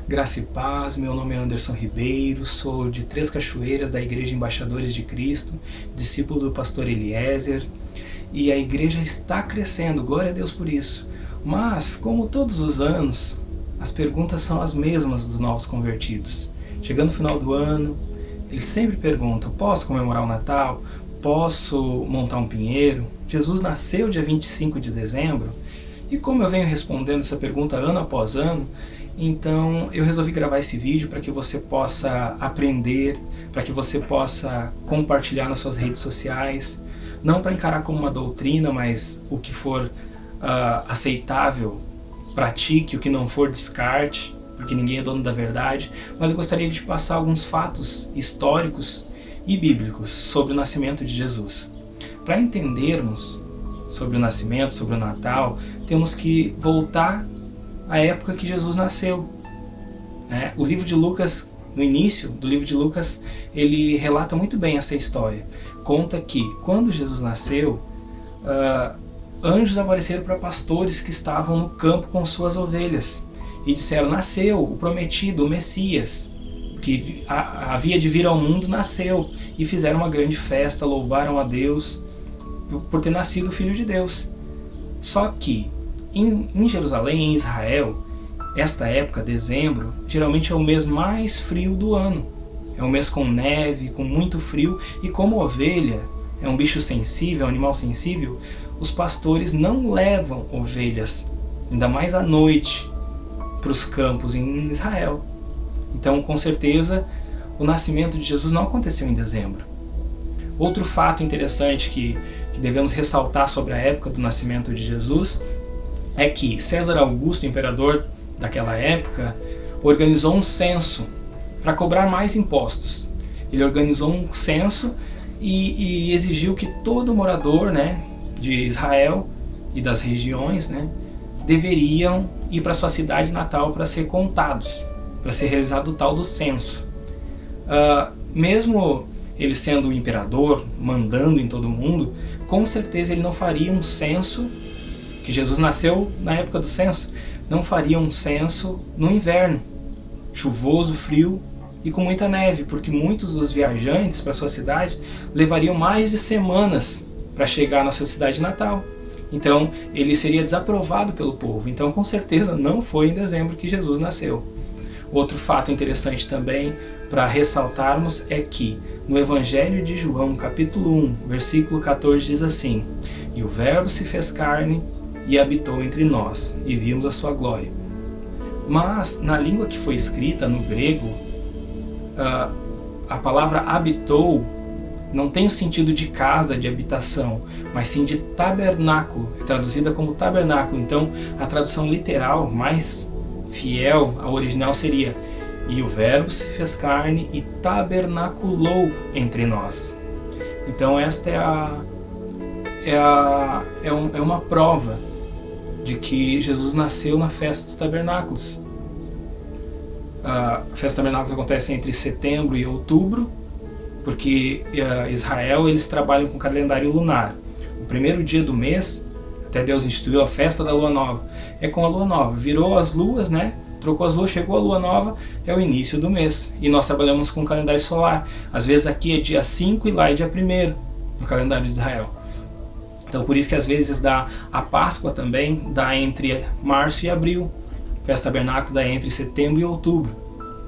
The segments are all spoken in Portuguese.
Graça e paz, meu nome é Anderson Ribeiro, sou de Três Cachoeiras, da Igreja Embaixadores de Cristo, discípulo do pastor Eliezer, e a igreja está crescendo, glória a Deus por isso. Mas, como todos os anos, as perguntas são as mesmas dos novos convertidos. Chegando no final do ano, eles sempre perguntam: posso comemorar o Natal? Posso montar um pinheiro? Jesus nasceu dia 25 de dezembro? E como eu venho respondendo essa pergunta ano após ano, então eu resolvi gravar esse vídeo para que você possa aprender, para que você possa compartilhar nas suas redes sociais, não para encarar como uma doutrina, mas o que for aceitável, pratique, o que não for, descarte, porque ninguém é dono da verdade. Mas eu gostaria de te passar alguns fatos históricos e bíblicos sobre o nascimento de Jesus. Para entendermos sobre o nascimento, sobre o Natal, temos que voltar à época que Jesus nasceu. O livro de Lucas, no início do livro de Lucas, ele relata muito bem essa história. Conta que, quando Jesus nasceu, anjos apareceram para pastores que estavam no campo com suas ovelhas e disseram: nasceu o prometido, o Messias, que havia de vir ao mundo, nasceu. E fizeram uma grande festa, louvaram a Deus por ter nascido o Filho de Deus. Só que em Jerusalém, em Israel, esta época, dezembro, geralmente é o mês mais frio do ano. É um mês com neve, com muito frio, e como ovelha é um bicho sensível, é um animal sensível, os pastores não levam ovelhas, ainda mais à noite, para os campos em Israel. Então, com certeza, o nascimento de Jesus não aconteceu em dezembro. Outro fato interessante que devemos ressaltar sobre a época do nascimento de Jesus é que César Augusto, imperador daquela época, organizou um censo para cobrar mais impostos. Ele organizou um censo e exigiu que todo morador, de Israel e das regiões, deveriam ir para sua cidade natal para ser contados, para ser realizado o tal do censo. Mesmo ele sendo o imperador, mandando em todo mundo, com certeza ele não faria um censo, que Jesus nasceu na época do censo, não faria um censo no inverno, chuvoso, frio e com muita neve, porque muitos dos viajantes para sua cidade levariam mais de semanas para chegar na sua cidade natal. Então ele seria desaprovado pelo povo. Então, com certeza não foi em dezembro que Jesus nasceu. Outro fato interessante também para ressaltarmos é que no Evangelho de João, capítulo 1, versículo 14, diz assim: e o Verbo se fez carne e habitou entre nós, e vimos a sua glória. Mas na língua que foi escrita, no grego, a palavra habitou não tem o sentido de casa, de habitação, mas sim de tabernáculo, traduzida como tabernáculo. Então a tradução literal mais fiel ao original seria: e o Verbo se fez carne e tabernaculou entre nós. Então esta é uma prova de que Jesus nasceu na festa dos tabernáculos. A festa dos tabernáculos acontece entre setembro e outubro, porque Israel eles trabalham com calendário lunar. O primeiro dia do mês, até Deus instituiu a festa da lua nova, é com a lua nova. Virou as luas, trocou as luas, chegou a lua nova, é o início do mês. E nós trabalhamos com o calendário solar. Às vezes aqui é dia 5 e lá é dia 1º no calendário de Israel. Então por isso que às vezes a Páscoa também dá entre março e abril. Festa Tabernáculos dá entre setembro e outubro.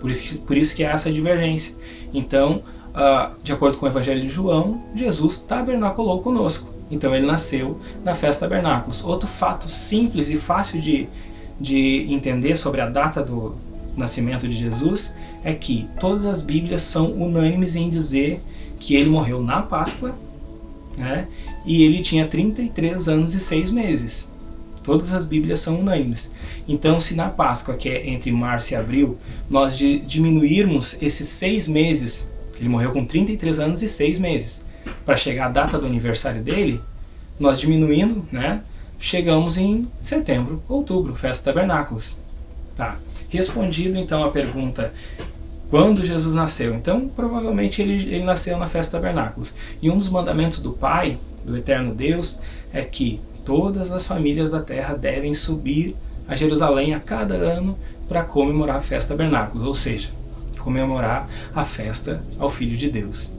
Por isso que há essa divergência. Então, de acordo com o Evangelho de João, Jesus tabernaculou conosco. Então ele nasceu na Festa Tabernáculos. Outro fato simples e fácil de entender sobre a data do nascimento de Jesus é que todas as Bíblias são unânimes em dizer que ele morreu na Páscoa, e ele tinha 33 anos e 6 meses. Todas as Bíblias são unânimes. Então, se na Páscoa, que é entre março e abril, nós diminuirmos esses 6 meses, ele morreu com 33 anos e 6 meses, para chegar à data do aniversário dele, nós diminuindo, chegamos em setembro, outubro, Festa Tabernáculos. Tá. Respondido então a pergunta: quando Jesus nasceu? Então, provavelmente ele nasceu na Festa Tabernáculos. E um dos mandamentos do Pai, do Eterno Deus, é que todas as famílias da terra devem subir a Jerusalém a cada ano para comemorar a festa Tabernáculos, ou seja, comemorar a festa ao Filho de Deus.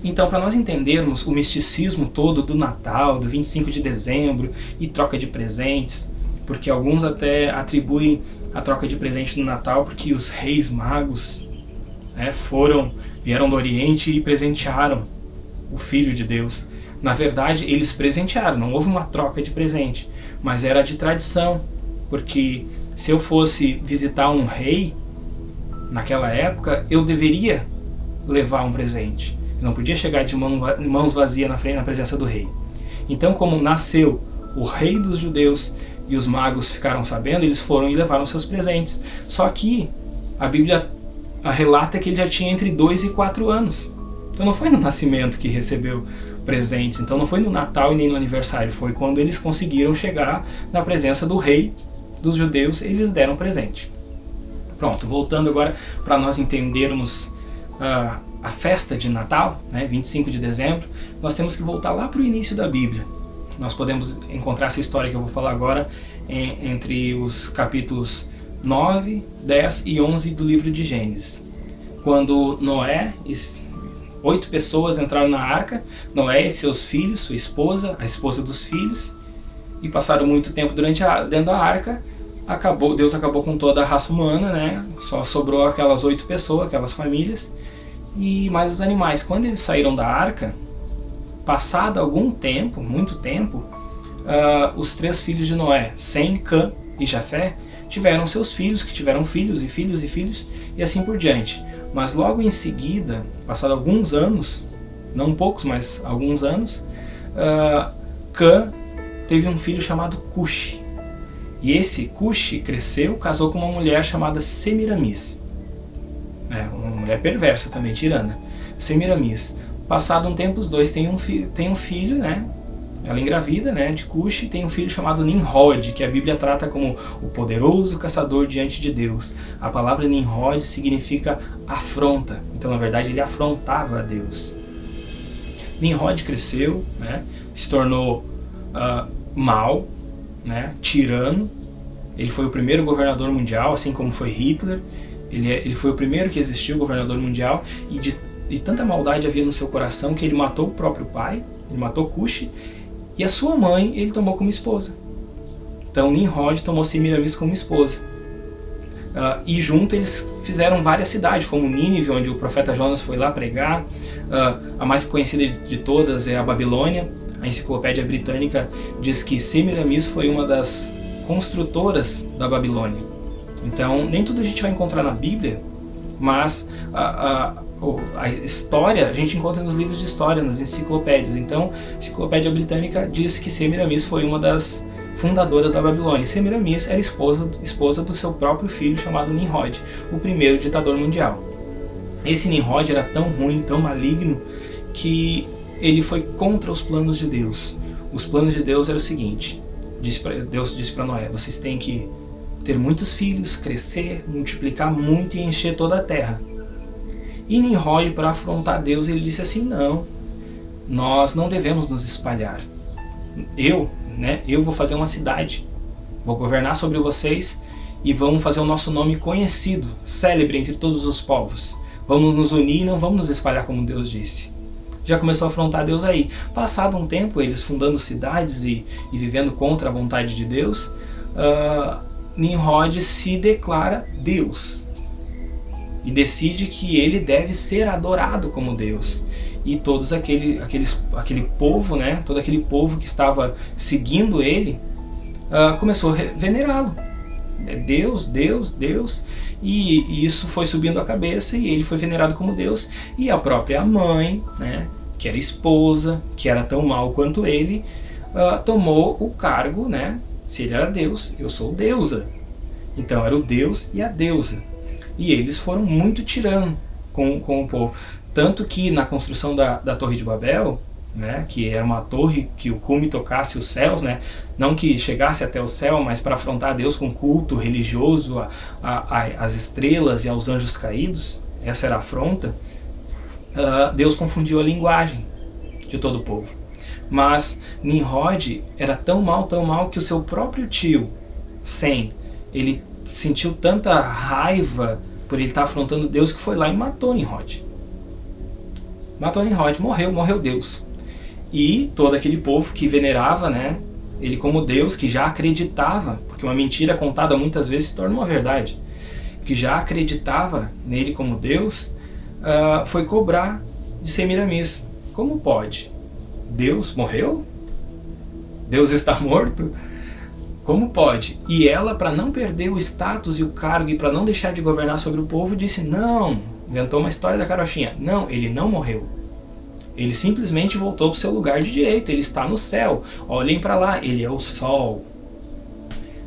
Então, para nós entendermos o misticismo todo do Natal, do 25 de dezembro e troca de presentes, porque alguns até atribuem a troca de presente no Natal porque os reis magos, né, vieram do Oriente e presentearam o Filho de Deus. Na verdade, eles presentearam, não houve uma troca de presente, mas era de tradição, porque se eu fosse visitar um rei, naquela época, eu deveria levar um presente. Eu não podia chegar de mãos vazias na presença do rei. Então, como nasceu o rei dos judeus e os magos ficaram sabendo, eles foram e levaram seus presentes. Só que a Bíblia relata que ele já tinha entre 2 e 4 anos. Então não foi no nascimento que recebeu presentes, então não foi no Natal e nem no aniversário, foi quando eles conseguiram chegar na presença do rei dos judeus, eles deram presente. Pronto, voltando agora para nós entendermos a festa de Natal, né, 25 de dezembro, nós temos que voltar lá para o início da Bíblia. Nós podemos encontrar essa história que eu vou falar agora entre os capítulos 9, 10 e 11 do livro de Gênesis. Quando Noé, 8 pessoas entraram na arca, Noé e seus filhos, sua esposa, a esposa dos filhos, e passaram muito tempo dentro da arca. Deus acabou com toda a raça humana, né? Só sobrou aquelas 8 pessoas, aquelas famílias, e mais os animais. Quando eles saíram da arca, passado algum tempo, muito tempo, os 3 filhos de Noé, Sem, Cã e Jafé, tiveram seus filhos, que tiveram filhos e filhos e filhos, e assim por diante. Mas logo em seguida, passado alguns anos, não poucos, mas alguns anos, Cã teve um filho chamado Cuxi. E esse Cuxi cresceu, casou com uma mulher chamada Semiramis. Uma mulher perversa também, tirana. Semiramis. Passado um tempo, os dois têm um filho, né? Ela engravida, né, de Cuxi, e tem um filho chamado Nimrod, que a Bíblia trata como o poderoso caçador diante de Deus. A palavra Nimrod significa afronta. Então, na verdade, ele afrontava a Deus. Nimrod cresceu, né, se tornou mau, né, tirano. Ele foi o primeiro governador mundial, assim como foi Hitler. Ele foi o primeiro que existiu, governador mundial, e tanta maldade havia no seu coração que ele matou o próprio pai, ele matou Cuxi, e a sua mãe ele tomou como esposa. Então Nimrod tomou Semiramis como esposa. E junto eles fizeram várias cidades, como Nínive, onde o profeta Jonas foi lá pregar. A mais conhecida de todas é a Babilônia. A enciclopédia britânica diz que Semiramis foi uma das construtoras da Babilônia. Então nem tudo a gente vai encontrar na Bíblia, mas a história a gente encontra nos livros de história, nas enciclopédias. Então a enciclopédia britânica diz que Semiramis foi uma das fundadoras da Babilônia. E Semiramis era esposa do seu próprio filho chamado Nimrod, o primeiro ditador mundial. Esse Nimrod era tão ruim, tão maligno, que ele foi contra os planos de Deus. Os planos de Deus eram o seguinte: Deus disse para Noé: vocês têm que ter muitos filhos, crescer, multiplicar muito e encher toda a terra. E Nimrod, para afrontar Deus, ele disse assim: não, nós não devemos nos espalhar. Eu vou fazer uma cidade, vou governar sobre vocês e vamos fazer o nosso nome conhecido, célebre entre todos os povos. Vamos nos unir e não vamos nos espalhar como Deus disse. Já começou a afrontar Deus aí. Passado um tempo, eles fundando cidades e vivendo contra a vontade de Deus, Nimrod se declara Deus e decide que ele deve ser adorado como Deus. E todos aquele povo, né, todo aquele povo que estava seguindo ele, começou a venerá-lo. Deus, Deus, Deus. E isso foi subindo a cabeça e ele foi venerado como Deus. E a própria mãe, né, que era esposa, que era tão mal quanto ele, tomou o cargo, né? Se ele era Deus, eu sou deusa. Então era o Deus e a deusa. E eles foram muito tiranos com o povo. Tanto que na construção da Torre de Babel, né, que era uma torre que o cume tocasse os céus, né, não que chegasse até o céu, mas para afrontar Deus com culto religioso às estrelas e aos anjos caídos, essa era a afronta. Deus confundiu a linguagem de todo o povo. Mas Nimrod era tão mal que o seu próprio tio, 100. Ele sentiu tanta raiva por ele estar afrontando Deus que foi lá e matou Nimrod. Matou Nimrod, morreu Deus. E todo aquele povo que venerava, né, ele como Deus, que já acreditava, porque uma mentira contada muitas vezes se torna uma verdade, que já acreditava nele como Deus, foi cobrar de Semiramis. Como pode? Deus morreu? Deus está morto? Como pode? E ela, para não perder o status e o cargo e para não deixar de governar sobre o povo, disse não, inventou uma história da carochinha. Não, ele não morreu. Ele simplesmente voltou para o seu lugar de direito, ele está no céu. Olhem para lá, ele é o sol.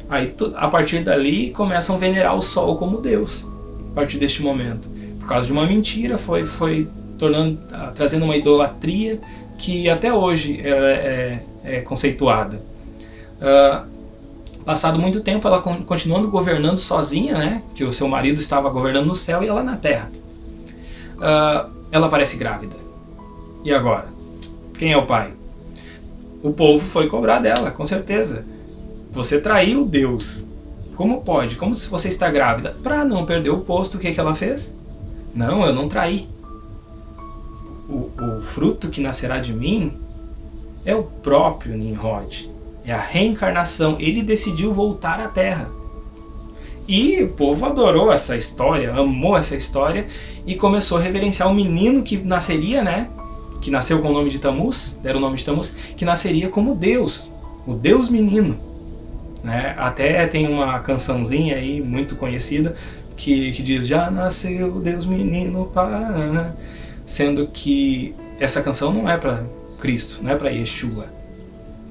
Aí, a partir dali, começam a venerar o sol como Deus, a partir deste momento. Por causa de uma mentira, foi trazendo uma idolatria que até hoje é conceituada. Passado muito tempo, ela continuando governando sozinha, né, que o seu marido estava governando no céu e ela na terra. Ela aparece grávida. E agora? Quem é o pai? O povo foi cobrar dela, com certeza. Você traiu Deus. Como pode? Como se você está grávida? Para não perder o posto, o que ela fez? Não, eu não traí. O fruto que nascerá de mim é o próprio Nimrod. É a reencarnação. Ele decidiu voltar à Terra. E o povo adorou essa história, amou essa história e começou a reverenciar o menino que nasceria, né? Que nasceu com o nome de Tammuz, deram o nome de Tammuz, que nasceria como Deus, o Deus menino. Né? Até tem uma cançãozinha aí muito conhecida que diz já nasceu o Deus menino para... Sendo que essa canção não é para Cristo, não é para Yeshua.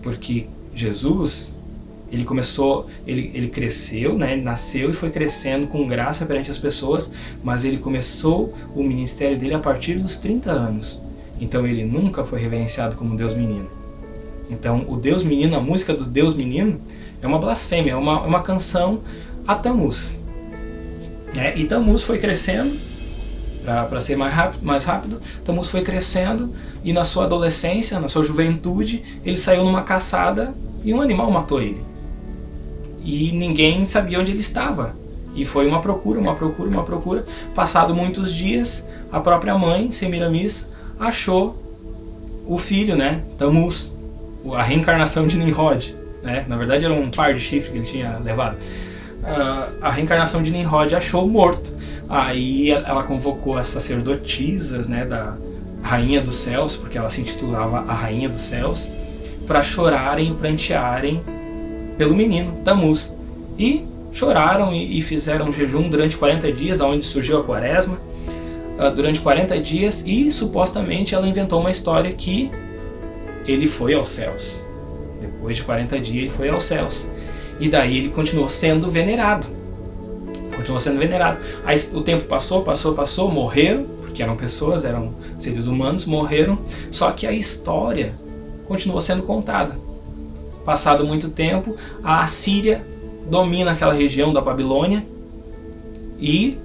Porque Jesus, ele cresceu, né? Ele nasceu e foi crescendo com graça perante as pessoas, mas ele começou o ministério dele a partir dos 30 anos. Então ele nunca foi reverenciado como Deus menino. Então o Deus menino, a música do Deus menino, é uma blasfêmia, é uma canção a Tammuz. Né? E Tammuz foi crescendo, para ser mais rápido, Tammuz foi crescendo e na sua adolescência, na sua juventude, ele saiu numa caçada e um animal matou ele. E ninguém sabia onde ele estava. E foi uma procura. Passado muitos dias, a própria mãe, Semiramis, achou o filho, né, Tammuz, a reencarnação de Nimrod. Né? Na verdade era um par de chifre que ele tinha levado. A reencarnação de Nimrod achou morto. Aí ela convocou as sacerdotisas, né, da Rainha dos Céus, porque ela se intitulava a Rainha dos Céus, para chorarem e prantearem pelo menino Tammuz. E choraram e fizeram um jejum durante 40 dias, onde surgiu a quaresma, durante 40 dias, e supostamente ela inventou uma história que ele foi aos céus. Depois de 40 dias ele foi aos céus. E daí ele continuou sendo venerado. Aí o tempo passou, morreram, porque eram pessoas, eram seres humanos, morreram, só que a história continuou sendo contada. Passado muito tempo, a Assíria domina aquela região da Babilônia e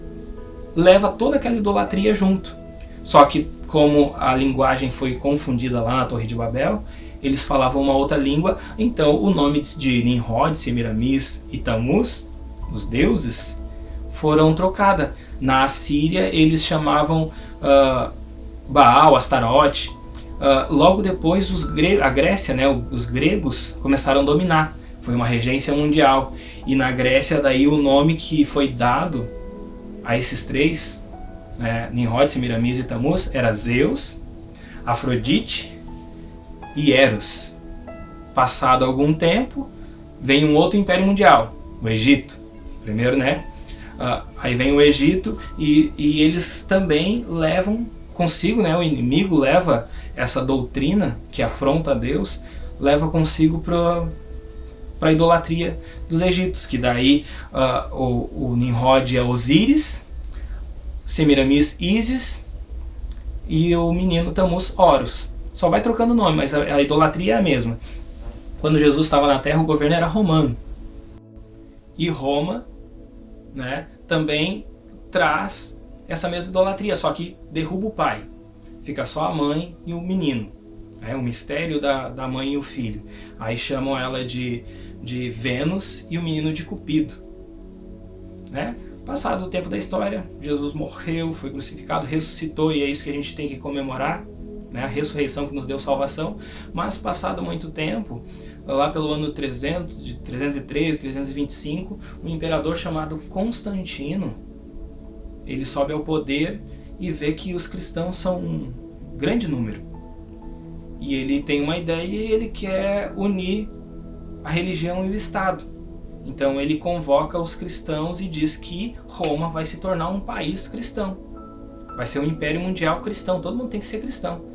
leva toda aquela idolatria junto. Só que como a linguagem foi confundida lá na Torre de Babel, eles falavam uma outra língua, então o nome de Nimrod, Semiramis e Tammuz, os deuses, foram trocados. Na Assíria eles chamavam Baal, Astarote. Logo depois a Grécia, né, os gregos começaram a dominar. Foi uma regência mundial. E na Grécia daí o nome que foi dado a esses três, né, Nimrod, Semiramis e Tammuz, era Zeus, Afrodite e Eros. Passado algum tempo, vem um outro império mundial, o Egito. Primeiro, né? Aí vem o Egito e eles também levam consigo, né? O inimigo leva essa doutrina que afronta a Deus, leva consigo para a idolatria dos egípcios, que daí o Nimrod é Osíris, Semiramis Ísis e o menino Tammuz Horus. Só vai trocando nome, mas a idolatria é a mesma. Quando Jesus estava na Terra, o governo era romano. E Roma, né, também traz essa mesma idolatria, só que derruba o pai. Fica só a mãe e o menino. O mistério da mãe e o filho. Aí chamam ela de Vênus e o menino de Cupido. Né? Passado o tempo da história, Jesus morreu, foi crucificado, ressuscitou, e é isso que a gente tem que comemorar, né? A ressurreição que nos deu salvação. Mas passado muito tempo, lá pelo ano 300, de 313, 325, um imperador chamado Constantino, ele sobe ao poder e vê que os cristãos são um grande número. E ele tem uma ideia e ele quer unir a religião e o Estado. Então ele convoca os cristãos e diz que Roma vai se tornar um país cristão. Vai ser um império mundial cristão, todo mundo tem que ser cristão.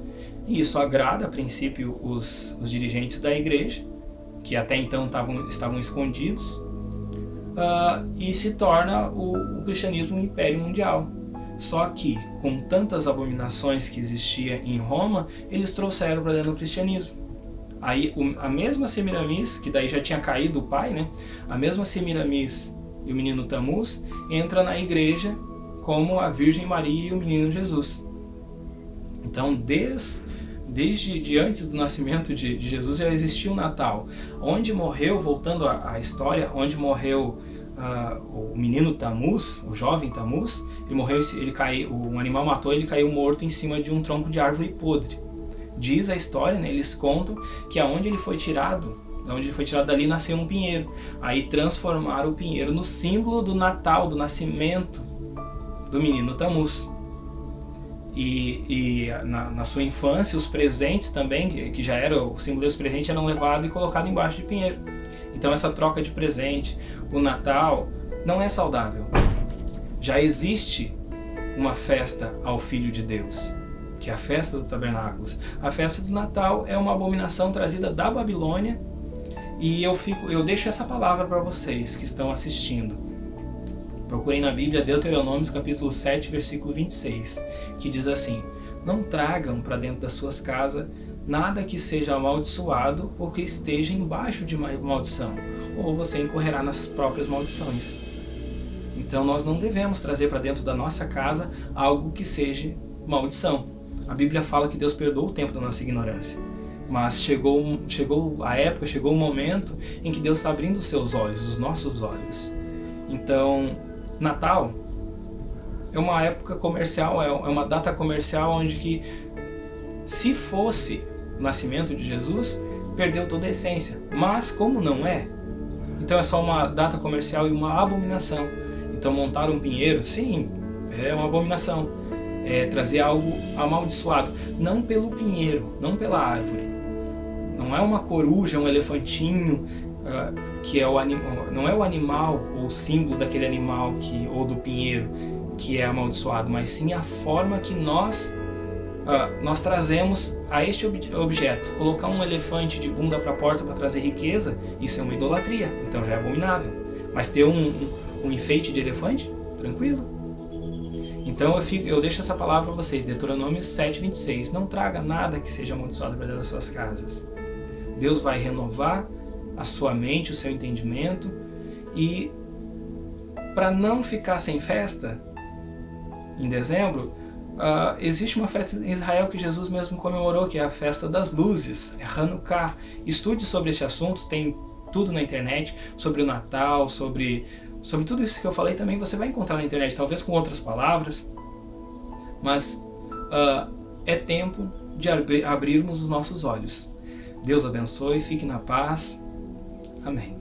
E isso agrada, a princípio, os dirigentes da igreja, que até então estavam escondidos, e se torna o cristianismo um império mundial. Só que, com tantas abominações que existia em Roma, eles trouxeram para dentro do cristianismo. Aí a mesma Semiramis, que daí já tinha caído o pai, né? A mesma Semiramis e o menino Tamuz entra na igreja como a Virgem Maria e o menino Jesus. Então, desde antes do nascimento de Jesus já existia o Natal. Onde morreu, voltando à história, onde morreu o menino Tamuz, o jovem Tamuz, ele morreu, um animal matou, ele caiu morto em cima de um tronco de árvore podre. Diz a história, né, eles contam que aonde ele foi tirado, dali nasceu um pinheiro. Aí transformaram o pinheiro no símbolo do Natal, do nascimento do menino Tamuz. E na sua infância, os presentes também, que já era o símbolo dos presentes, eram levados e colocados embaixo de pinheiro. Então essa troca de presente, o Natal, não é saudável. Já existe uma festa ao Filho de Deus, que é a festa dos tabernáculos. A festa do Natal é uma abominação trazida da Babilônia, e eu deixo essa palavra para vocês que estão assistindo. Procurem na Bíblia Deuteronômio capítulo 7, versículo 26, que diz assim: não tragam para dentro das suas casas nada que seja amaldiçoado ou que esteja embaixo de uma maldição, ou você incorrerá nas próprias maldições. Então nós não devemos trazer para dentro da nossa casa algo que seja maldição. A Bíblia fala que Deus perdoa o tempo da nossa ignorância. Mas chegou a época, chegou o momento em que Deus está abrindo os seus olhos, os nossos olhos. Então, Natal é uma época comercial, é uma data comercial onde que, se fosse o nascimento de Jesus, perdeu toda a essência. Mas como não é, então é só uma data comercial e uma abominação. Então montar um pinheiro, sim, é uma abominação. É trazer algo amaldiçoado, não pelo pinheiro, não pela árvore. Não é uma coruja, um elefantinho, que é não é o animal ou o símbolo daquele animal ou do pinheiro que é amaldiçoado, mas sim a forma que nós trazemos a este objeto. Colocar um elefante de bunda para a porta para trazer riqueza, isso é uma idolatria, então já é abominável. Mas ter um enfeite de elefante, tranquilo. Então eu deixo essa palavra para vocês, Deuteronômio 7:26. Não traga nada que seja amaldiçoado para dentro das suas casas. Deus vai renovar a sua mente, o seu entendimento, e para não ficar sem festa, em dezembro, existe uma festa em Israel que Jesus mesmo comemorou, que é a festa das luzes, é Hanukkah. Estude sobre esse assunto, tem tudo na internet, sobre o Natal, sobre tudo isso que eu falei também você vai encontrar na internet, talvez com outras palavras, mas é tempo de abrirmos os nossos olhos. Deus abençoe, fique na paz. Amém.